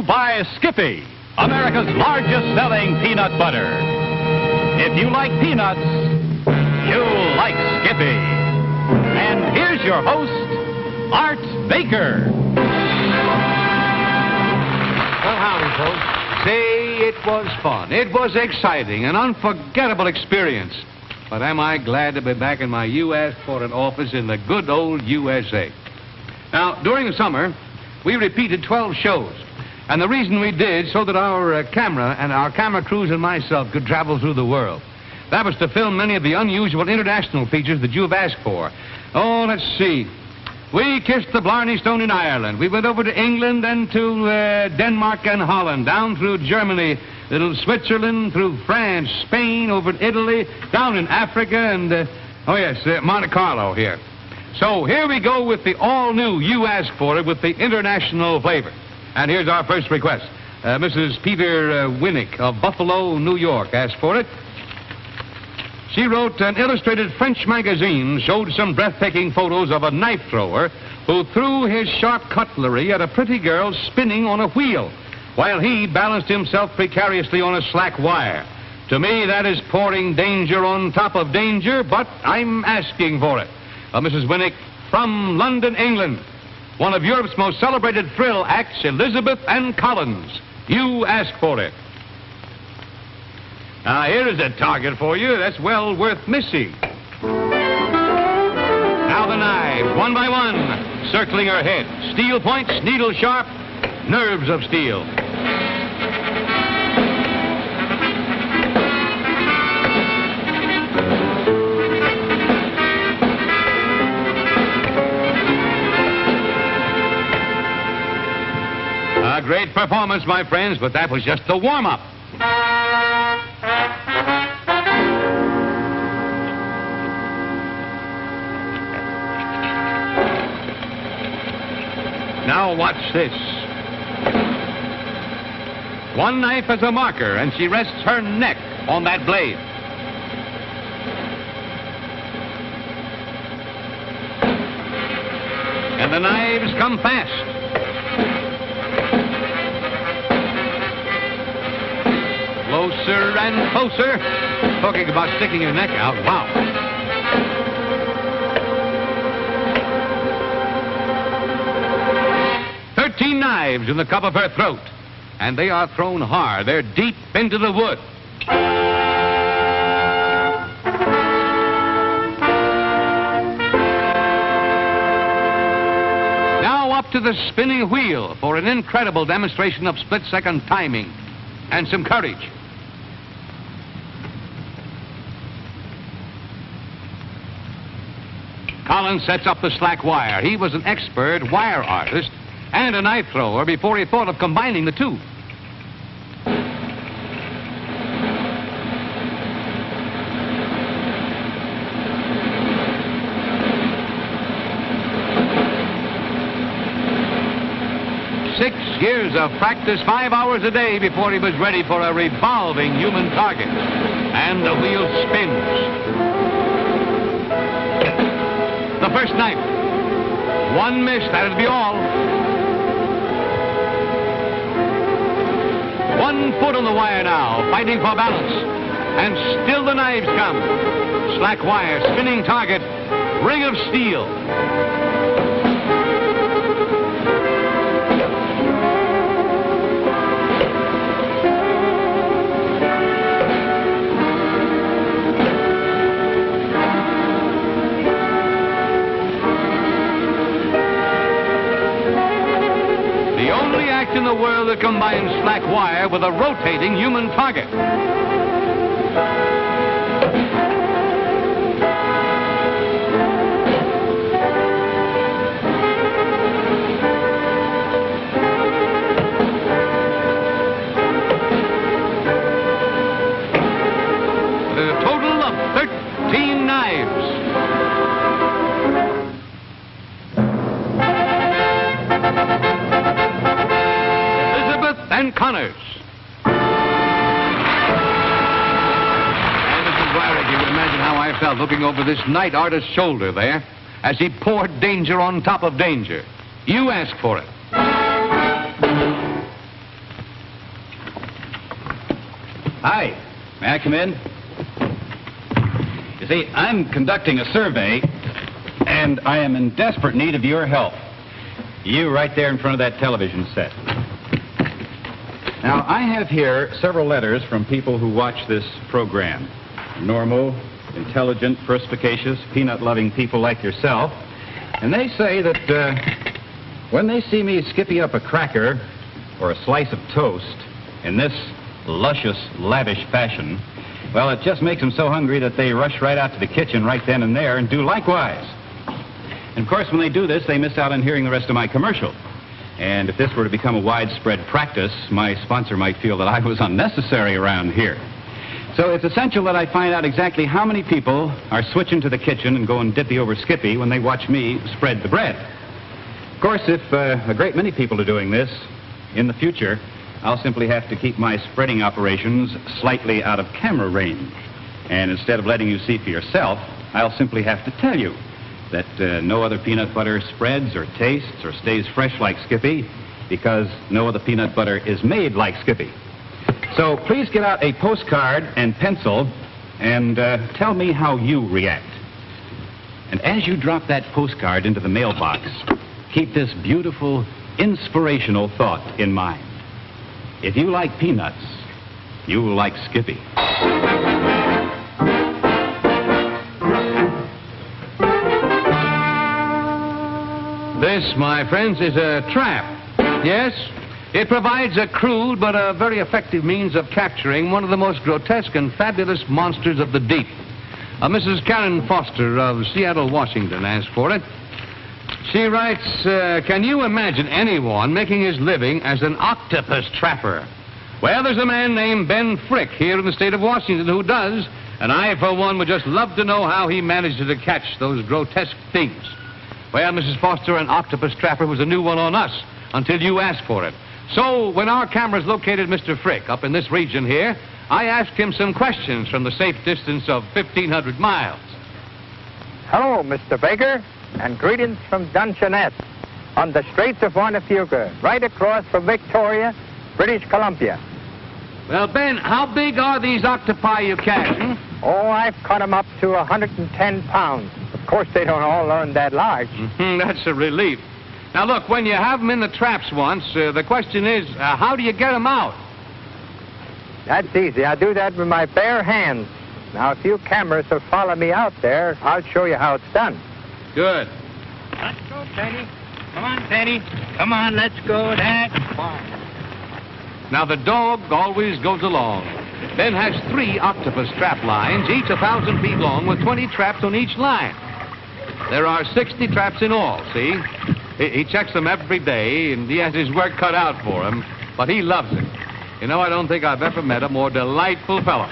by Skippy, America's largest selling peanut butter. If you like peanuts, you'll like Skippy. And here's your host, Art Baker. Well, howdy, folks. Say, it was fun. It was exciting, an unforgettable experience. But am I glad to be back in my U.S. Foreign office in the good old USA. Now, during the summer, we repeated 12 shows. And the reason we did, so that our camera crews and myself could travel through the world. That was to film many of the unusual international features that you've asked for. Oh, let's see. We kissed the Blarney Stone in Ireland. We went over to England and to Denmark and Holland, down through Germany, little Switzerland, through France, Spain, over in Italy, down in Africa, and, Monte Carlo here. So here we go with the all-new You Ask For It with the international flavor. And here's our first request. Mrs. Peter Winnick of Buffalo, New York, asked for it. She wrote, an illustrated French magazine showed some breathtaking photos of a knife thrower who threw his sharp cutlery at a pretty girl spinning on a wheel, while he balanced himself precariously on a slack wire. To me, that is pouring danger on top of danger, but I'm asking for it. Mrs. Winnick, from London, England, one of Europe's most celebrated thrill acts, Elizabeth and Collins. You ask for it. Now, here is a target for you that's well worth missing. Now the knives, one by one, circling her head. Steel points, needle sharp, nerves of steel. A great performance, my friends, but that was just the warm-up. Now watch this. One knife as a marker, and she rests her neck on that blade. And the knives come fast. Closer and closer. Talking about sticking your neck out. Wow. Knives in the cup of her throat, and they are thrown hard. They're deep into the wood. Now up to the spinning wheel for an incredible demonstration of split-second timing and some courage. Collins sets up the slack wire. He was an expert wire artist and a knife thrower before he thought of combining the two. Six years of practice, 5 hours a day before he was ready for a revolving human target. And the wheel spins. The first knife. One miss, that'd be all. 1 foot on the wire now, fighting for balance. And still the knives come. Slack wire, spinning target, ring of steel. In the world that combines slack wire with a rotating human target. A total of 13 knives. And Connors. And Mrs. Wyrick, you can imagine how I felt looking over this night artist's shoulder there as he poured danger on top of danger. You asked for it. Hi. May I come in? You see, I'm conducting a survey, and I am in desperate need of your help. You right there in front of that television set. Now, I have here several letters from people who watch this program. Normal, intelligent, perspicacious, peanut-loving people like yourself. And they say that when they see me skippy up a cracker or a slice of toast in this luscious, lavish fashion, well, it just makes them so hungry that they rush right out to the kitchen right then and there and do likewise. And, of course, when they do this, they miss out on hearing the rest of my commercial. And if this were to become a widespread practice, my sponsor might feel that I was unnecessary around here. So it's essential that I find out exactly how many people are switching to the kitchen and going dippy over skippy when they watch me spread the bread. Of course, if a great many people are doing this, in the future, I'll simply have to keep my spreading operations slightly out of camera range. And instead of letting you see for yourself, I'll simply have to tell you that no other peanut butter spreads or tastes or stays fresh like Skippy, because no other peanut butter is made like Skippy. So please get out a postcard and pencil and tell me how you react. And as you drop that postcard into the mailbox, keep this beautiful, inspirational thought in mind. If you like peanuts, you will like Skippy. This, my friends, is a trap. Yes, it provides a crude but a very effective means of capturing one of the most grotesque and fabulous monsters of the deep. Mrs. Karen Foster of Seattle, Washington, asked for it. She writes, can you imagine anyone making his living as an octopus trapper? Well, there's a man named Ben Frick here in the state of Washington who does, and I, for one, would just love to know how he managed to catch those grotesque things. Well, Mrs. Foster, an octopus trapper was a new one on us until you asked for it. So when our cameras located Mr. Frick up in this region here, I asked him some questions from the safe distance of 1,500 miles. Hello, Mr. Baker, and greetings from Dungeness on the Straits of Warnafuga, right across from Victoria, British Columbia. Well, Ben, how big are these octopi you catch? Oh, I've caught them up to 110 pounds. Of course, they don't all learn that large. That's a relief. Now, look, when you have them in the traps once, the question is, how do you get them out? That's easy. I do that with my bare hands. Now, if you cameras will follow me out there, I'll show you how it's done. Good. Let's go, Teddy. Come on, Teddy. Come on, let's go. That's fine. Now, the dog always goes along. Ben has 3 octopus trap lines, each 1,000 feet long, with 20 traps on each line. There are 60 traps in all, see? He checks them every day, and he has his work cut out for him, but he loves it. You know, I don't think I've ever met a more delightful fellow.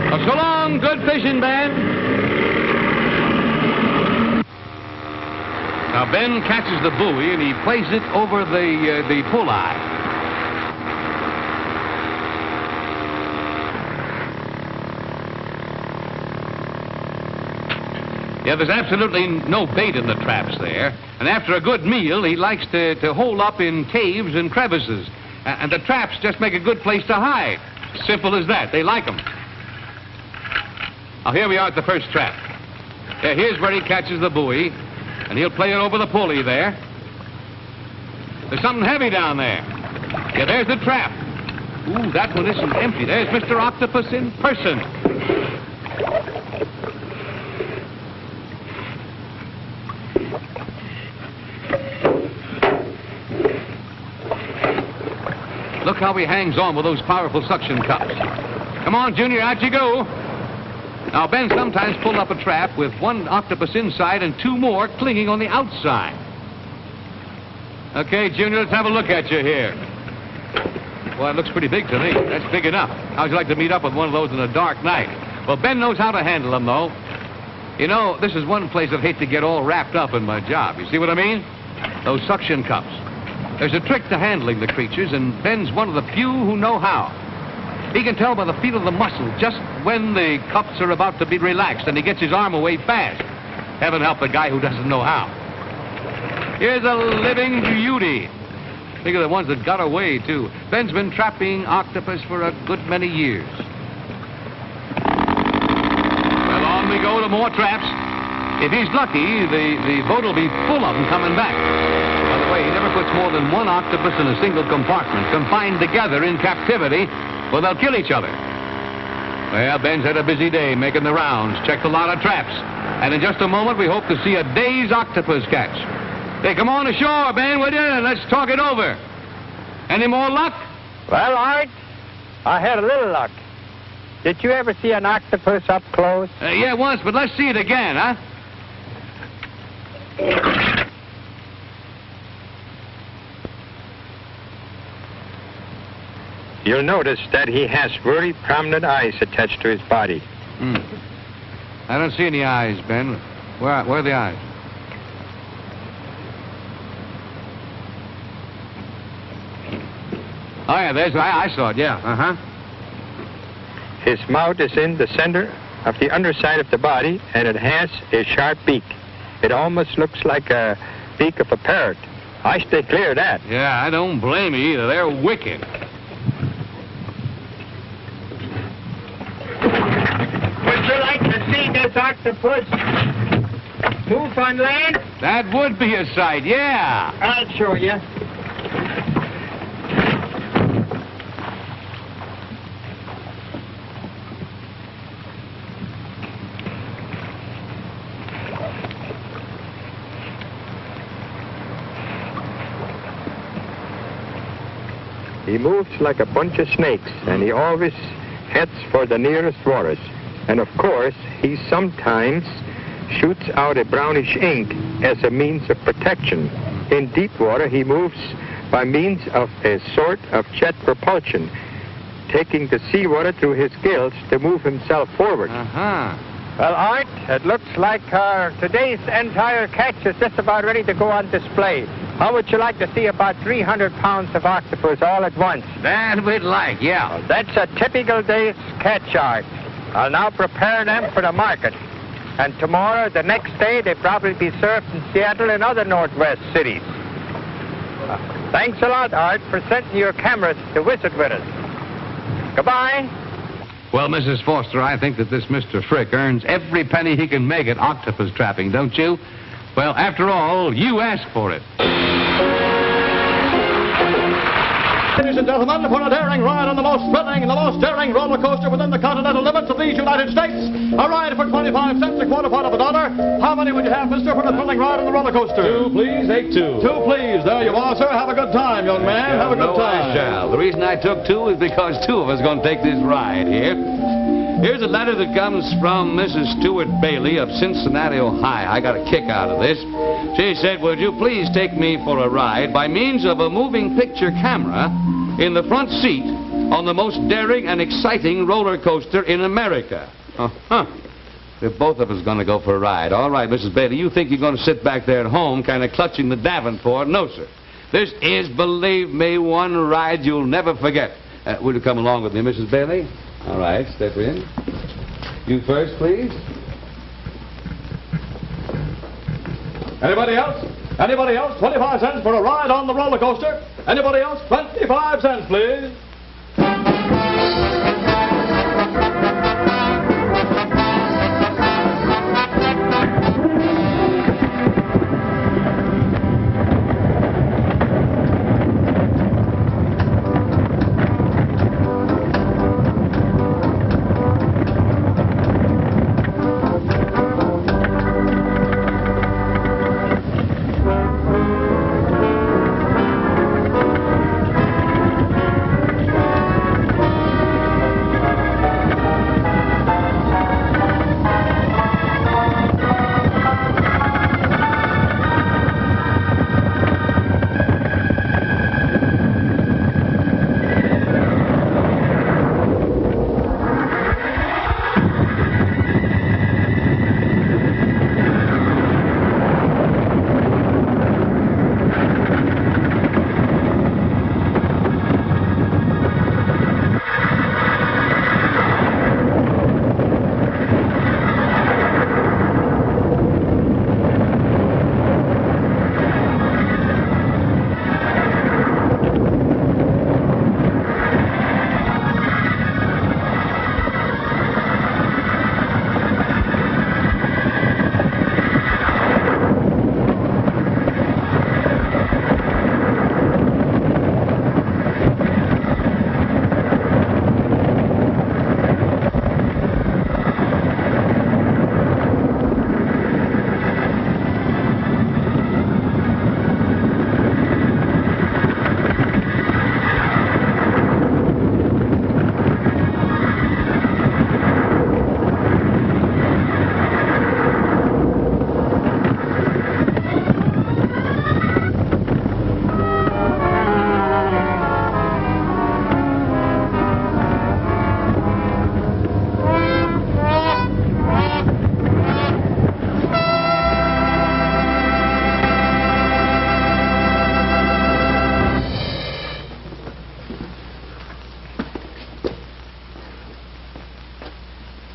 Well, so long, good fishing, Ben. Now, Ben catches the buoy, and he plays it over the pull eye. Yeah, there's absolutely no bait in the traps there. And after a good meal, he likes to hole up in caves and crevices. And the traps just make a good place to hide. Simple as that. They like them. Now, here we are at the first trap. Yeah, here's where he catches the buoy. And he'll play it over the pulley there. There's something heavy down there. Yeah, there's the trap. Ooh, that one isn't empty. There's Mr. Octopus in person. Look how he hangs on with those powerful suction cups. Come on, Junior, out you go. Now, Ben sometimes pulled up a trap with 1 octopus inside and 2 more clinging on the outside. Okay, Junior, let's have a look at you here. Well, it looks pretty big to me. That's big enough. How'd you like to meet up with one of those in a dark night? Well, Ben knows how to handle them, though. You know, this is one place I'd hate to get all wrapped up in my job. You see what I mean? Those suction cups. There's a trick to handling the creatures, and Ben's one of the few who know how. He can tell by the feel of the muscle just when the cups are about to be relaxed, and he gets his arm away fast. Heaven help the guy who doesn't know how. Here's a living beauty. Think of the ones that got away, too. Ben's been trapping octopus for a good many years. Well, on we go to more traps. If he's lucky, the boat will be full of them coming back. By the way, he never puts more than one octopus in a single compartment, confined together in captivity, or they'll kill each other. Well, Ben's had a busy day making the rounds, checked a lot of traps. And in just a moment, we hope to see a day's octopus catch. Hey, come on ashore, Ben, will you? And let's talk it over. Any more luck? Well, Art, I had a little luck. Did you ever see an octopus up close? Yeah, once, but let's see it again, huh? You'll notice that he has very prominent eyes attached to his body. I don't see any eyes, Ben. Where are the eyes? Oh, yeah, I saw it, yeah. Uh-huh. His mouth is in the center of the underside of the body, and it has a sharp beak. It almost looks like a beak of a parrot. I stay clear of that. Yeah, I don't blame you either. They're wicked. Would you like to see this octopus move on land? That would be a sight, yeah. I'll show you. He moves like a bunch of snakes, and he always heads for the nearest waters. And of course, he sometimes shoots out a brownish ink as a means of protection. In deep water, he moves by means of a sort of jet propulsion, taking the seawater through his gills to move himself forward. Uh-huh. Well, Art, it looks like today's entire catch is just about ready to go on display. How would you like to see about 300 pounds of octopus all at once? That we'd like, yeah. Well, that's a typical day's catch, Art. I'll now prepare them for the market. And tomorrow, the next day, they'll probably be served in Seattle and other Northwest cities. Thanks a lot, Art, for sending your cameras to visit with us. Goodbye. Well, Mrs. Foster, I think that this Mr. Frick earns every penny he can make at octopus trapping, don't you? Well, after all, you asked for it. Ladies and gentlemen, for a daring ride on the most thrilling and the most daring roller coaster within the continental limits of these United States, a ride for 25 cents, a quarter part of a dollar. How many would you have, mister, for a thrilling ride on the roller coaster? 2, please. 8, 2. 2, please. There you are, sir. Have a good time, young man. Have a good time. I shall. The reason I took 2 is because 2 of us are going to take this ride here. Here's a letter that comes from Mrs. Stewart Bailey of Cincinnati, Ohio. I got a kick out of this. She said, would you please take me for a ride by means of a moving picture camera in the front seat on the most daring and exciting roller coaster in America? Uh-huh. If both of us are going to go for a ride. All right, Mrs. Bailey, you think you're going to sit back there at home kind of clutching the Davenport? No, sir. This is, believe me, one ride you'll never forget. Will you come along with me, Mrs. Bailey? All right, step in. You first, please. Anybody else? Anybody else? 25 cents for a ride on the roller coaster. Anybody else? 25 cents, please.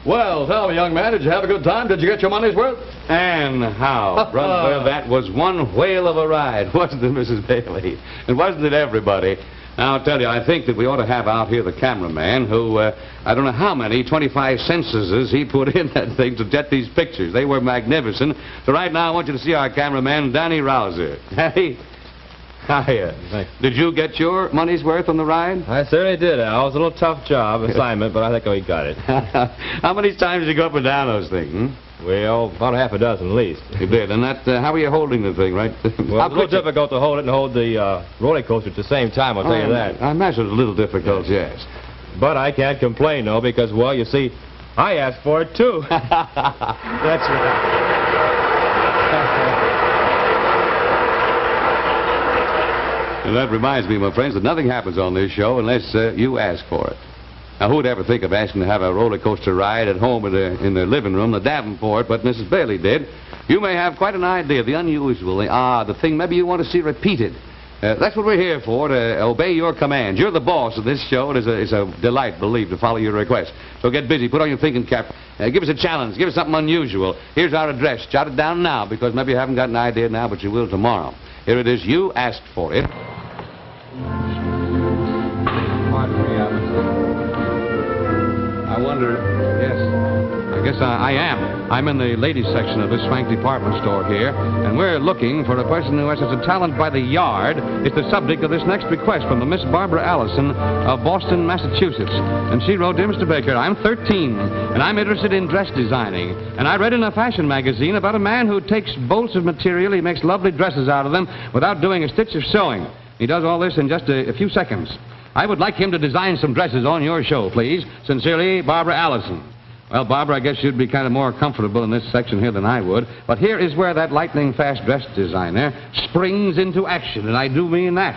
Well, tell me, young man, did you have a good time? Did you get your money's worth? And how, brother, that was one whale of a ride, wasn't it, Mrs. Bailey? And wasn't it everybody? Now, I'll tell you, I think that we ought to have out here the cameraman who, I don't know how many 25 censuses he put in that thing to get these pictures. They were magnificent. So right now, I want you to see our cameraman, Danny Rouser. Danny? Hiya. Thanks. Did you get your money's worth on the ride? I certainly did, Al. It was a little tough job, assignment, but I think we got it. How many times did you go up and down those things? Well, about half a dozen at least. You did. And that, how were you holding the thing, right? Well, it's a little difficult to hold it and hold the roller coaster at the same time, I'll tell you that. I imagine it's a little difficult, yes. But I can't complain, though, because, well, you see, I asked for it, too. That's right. And that reminds me, my friends, that nothing happens on this show unless you ask for it. Now, who would ever think of asking to have a roller coaster ride at home in the living room, the Davenport, but Mrs. Bailey did. You may have quite an idea of the unusual, the thing maybe you want to see repeated. That's what we're here for, to obey your commands. You're the boss of this show, and it's a delight, believe, to follow your request. So get busy, put on your thinking cap, give us a challenge, give us something unusual. Here's our address. Jot it down now, because maybe you haven't got an idea now, but you will tomorrow. Here it is. You asked for it. I wonder, yes, I guess I am. I'm in the ladies section of this swank department store here, and we're looking for a person who has a talent by the yard. It's the subject of this next request from the Miss Barbara Allison of Boston, Massachusetts. And she wrote, "Dear Mr. Baker, I'm 13, and I'm interested in dress designing. And I read in a fashion magazine about a man who takes bolts of material, he makes lovely dresses out of them without doing a stitch of sewing. He does all this in just a few seconds. I would like him to design some dresses on your show, please. Sincerely, Barbara Allison." Well, Barbara, I guess you'd be kind of more comfortable in this section here than I would. But here is where that lightning-fast dress designer springs into action, and I do mean that.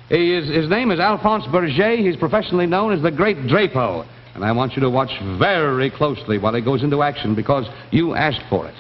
His name is Alphonse Berger. He's professionally known as the Great Drapo. And I want you to watch very closely while he goes into action, because you asked for it.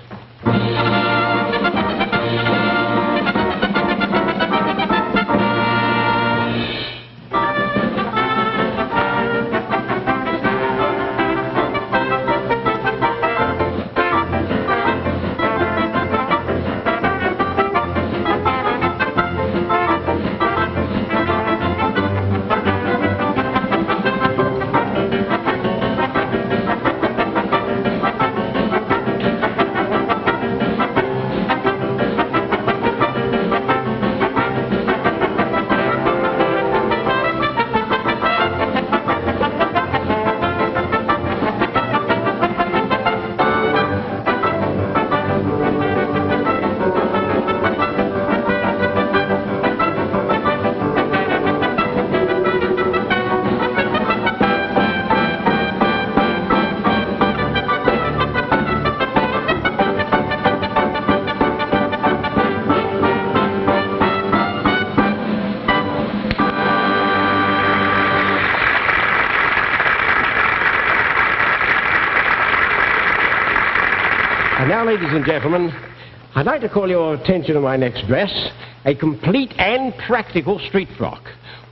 And now, ladies and gentlemen, I'd like to call your attention to my next dress, a complete and practical street frock.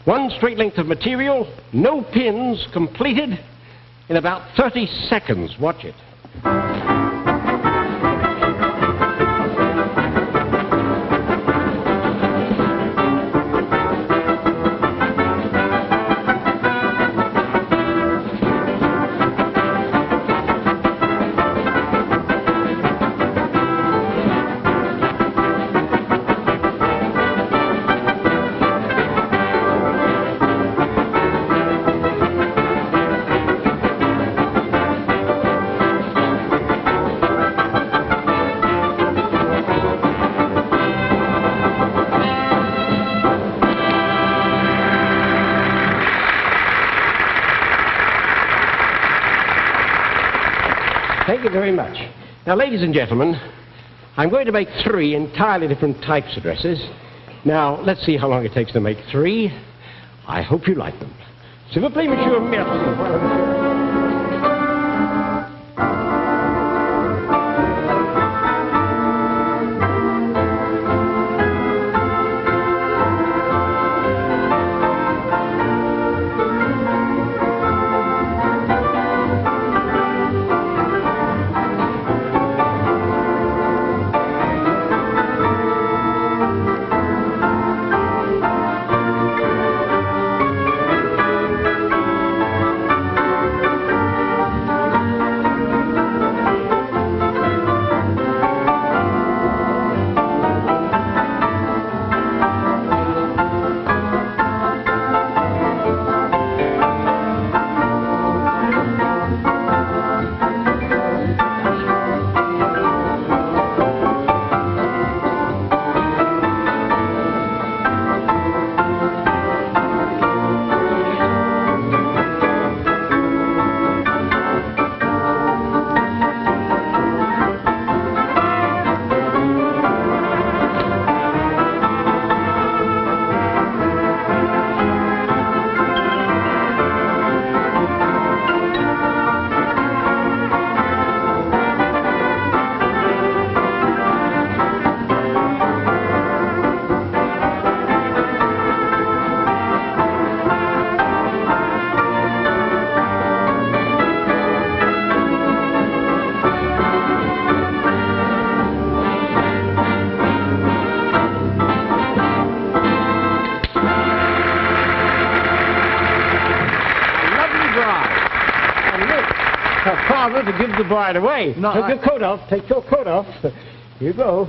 One straight length of material, no pins, completed in about 30 seconds. Watch it. Thank you very much. Now, ladies and gentlemen, I'm going to make 3 entirely different types of dresses. Now, let's see how long it takes to make 3. I hope you like them. S'il vous plaît, monsieur, merci. bother to give the bride away. No, Take your coat off. Take your coat off. Here you go.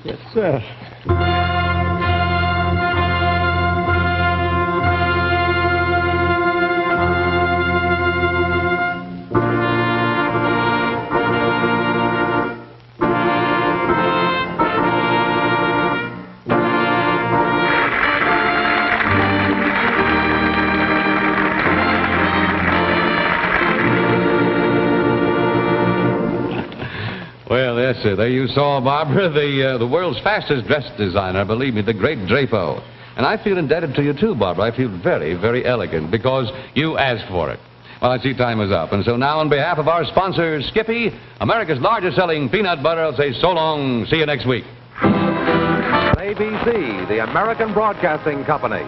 Yes, sir. Well, yes, sir. There you saw, Barbara, the world's fastest dress designer, believe me, the great Drapo. And I feel indebted to you, too, Barbara. I feel very, very elegant because you asked for it. Well, I see time is up. And so now, on behalf of our sponsor, Skippy, America's largest selling peanut butter, I'll say so long. See you next week. ABC, the American Broadcasting Company.